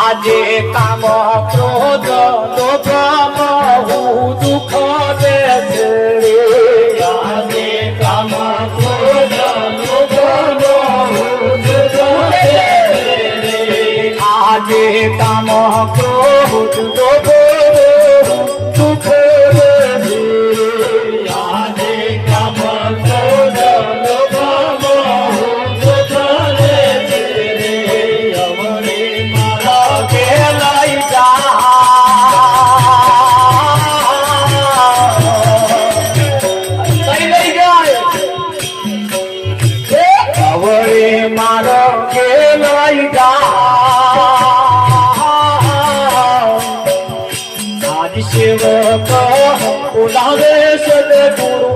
આજે કામ ક્રોધ લોભ મોહ દુઃખ દેશે આજે કામ ક્રોધ લોભ મોહ દુઃખ દેશે આજે કામ ક્રોધ લોભ દુઃખ દેશે આજે કામ ક્રોધ લોભ મોહ દુઃખ દેશે અવરે મારા કે લઈ જા કઈ લઈ જાય અવરે મારો કે લઈ જા આજ સેવક બોલાવે સદગુરુ